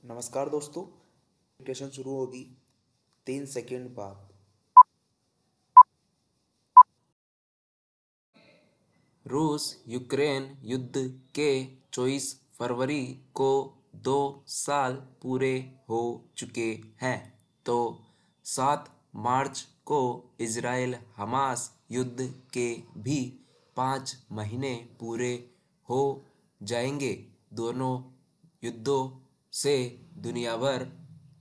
नमस्कार दोस्तों। डिक्टेशन शुरू होगी 3 सेकंड बाद। रूस यूक्रेन युद्ध के 24 फरवरी को 2 साल पूरे हो चुके हैं, तो 7 मार्च को इजराइल हमास युद्ध के भी 5 महीने पूरे हो जाएंगे। दोनों युद्धों से दुनिया भर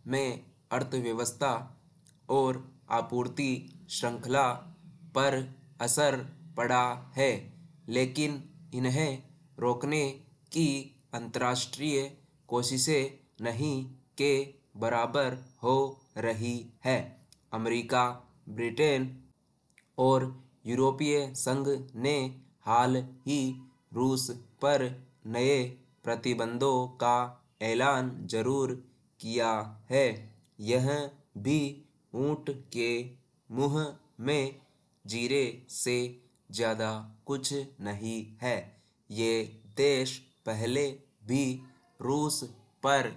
में अर्थव्यवस्था और आपूर्ति श्रृंखला पर असर पड़ा है, लेकिन इन्हें रोकने की अंतर्राष्ट्रीय कोशिशें नहीं के बराबर हो रही है। अमेरिका, ब्रिटेन और यूरोपीय संघ ने हाल ही रूस पर नए प्रतिबंधों का ऐलान जरूर किया है। यह भी ऊंट के मुंह में जीरे से ज़्यादा कुछ नहीं है। ये देश पहले भी रूस पर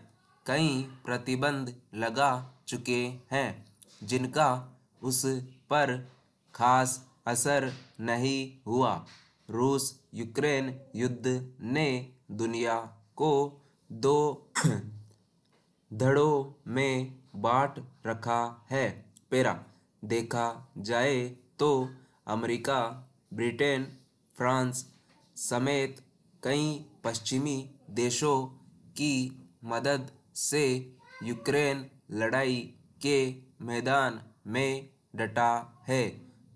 कई प्रतिबंध लगा चुके हैं, जिनका उस पर खास असर नहीं हुआ। रूस यूक्रेन युद्ध ने दुनिया को 2 धड़ों में बांट रखा है। देखा जाए तो अमेरिका, ब्रिटेन, फ्रांस समेत कई पश्चिमी देशों की मदद से यूक्रेन लड़ाई के मैदान में डटा है,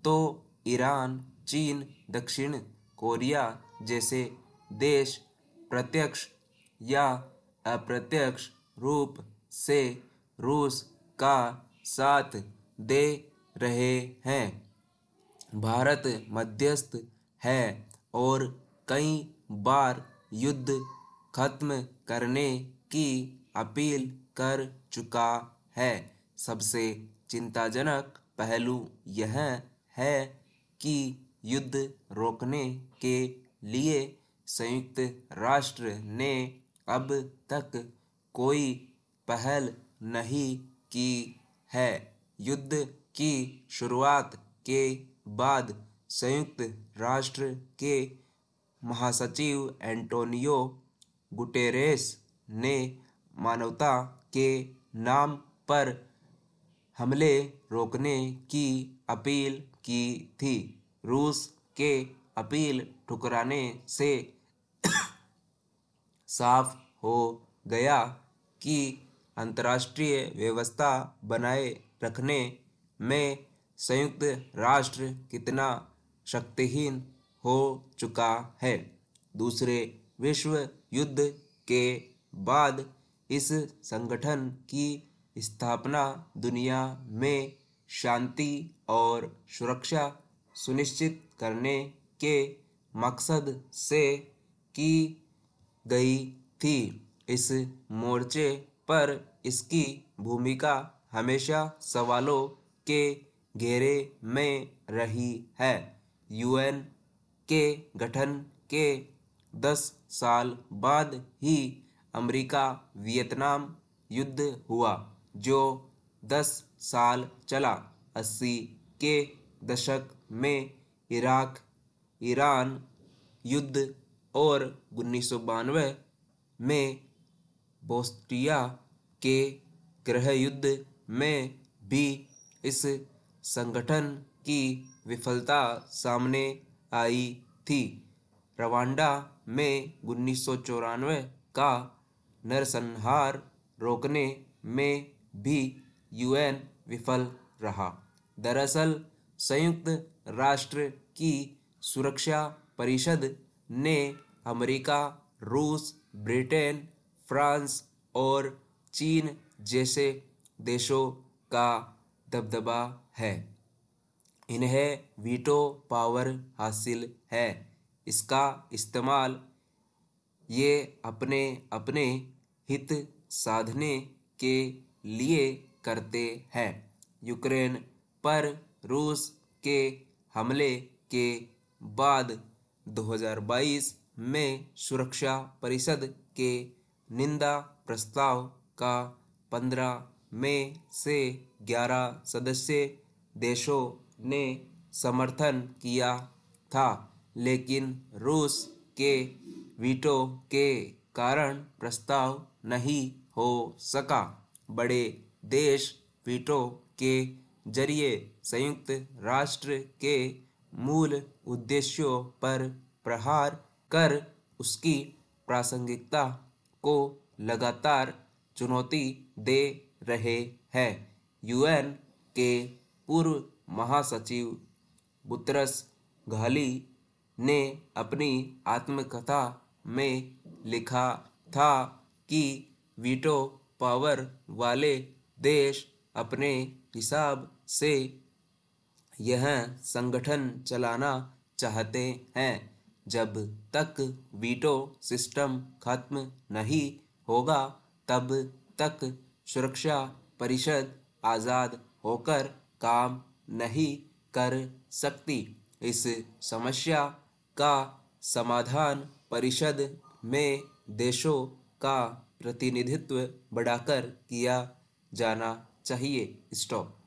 तो ईरान, चीन, दक्षिण कोरिया जैसे देश प्रत्यक्ष या अप्रत्यक्ष रूप से रूस का साथ दे रहे हैं। भारत मध्यस्थ है और कई बार युद्ध खत्म करने की अपील कर चुका है। सबसे चिंताजनक पहलू यह है कि युद्ध रोकने के लिए संयुक्त राष्ट्र ने अब तक कोई पहल नहीं की है। युद्ध की शुरुआत के बाद संयुक्त राष्ट्र के महासचिव एंटोनियो गुटेरेस ने मानवता के नाम पर हमले रोकने की अपील की थी। रूस के अपील ठुकराने से साफ हो गया कि अंतर्राष्ट्रीय व्यवस्था बनाए रखने में संयुक्त राष्ट्र कितना शक्तिहीन हो चुका है। दूसरे विश्व युद्ध के बाद इस संगठन की स्थापना दुनिया में शांति और सुरक्षा सुनिश्चित करने के मकसद से की गई थी। इस मोर्चे पर इसकी भूमिका हमेशा सवालों के घेरे में रही है। यूएन के गठन के 10 साल बाद ही अमेरिका वियतनाम युद्ध हुआ, जो 10 साल चला। 80 के दशक में इराक ईरान युद्ध और 1992 में बोस्निया के गृह युद्ध में भी इस संगठन की विफलता सामने आई थी। रवांडा में 1994 का नरसंहार रोकने में भी यूएन विफल रहा। दरअसल संयुक्त राष्ट्र की सुरक्षा परिषद ने अमेरिका, रूस, ब्रिटेन, फ्रांस और चीन जैसे देशों का दबदबा है। इन्हें वीटो पावर हासिल है। इसका इस्तेमाल ये अपने अपने हित साधने के लिए करते हैं। यूक्रेन पर रूस के हमले के बाद 2022 में सुरक्षा परिषद के निंदा प्रस्ताव का 15 में से 11 सदस्य देशों ने समर्थन किया था, लेकिन रूस के वीटो के कारण प्रस्ताव नहीं हो सका। बड़े देश वीटो के जरिए संयुक्त राष्ट्र के मूल उद्देश्यों पर प्रहार कर उसकी प्रासंगिकता को लगातार चुनौती दे रहे हैं। यूएन के पूर्व महासचिव बुतरस घाली ने अपनी आत्मकथा में लिखा था कि वीटो पावर वाले देश अपने हिसाब से यह संगठन चलाना चाहते हैं। जब तक वीटो सिस्टम खत्म नहीं होगा तब तक सुरक्षा परिषद आज़ाद होकर काम नहीं कर सकती। इस समस्या का समाधान परिषद में देशों का प्रतिनिधित्व बढ़ाकर किया जाना चाहिए। स्टॉप।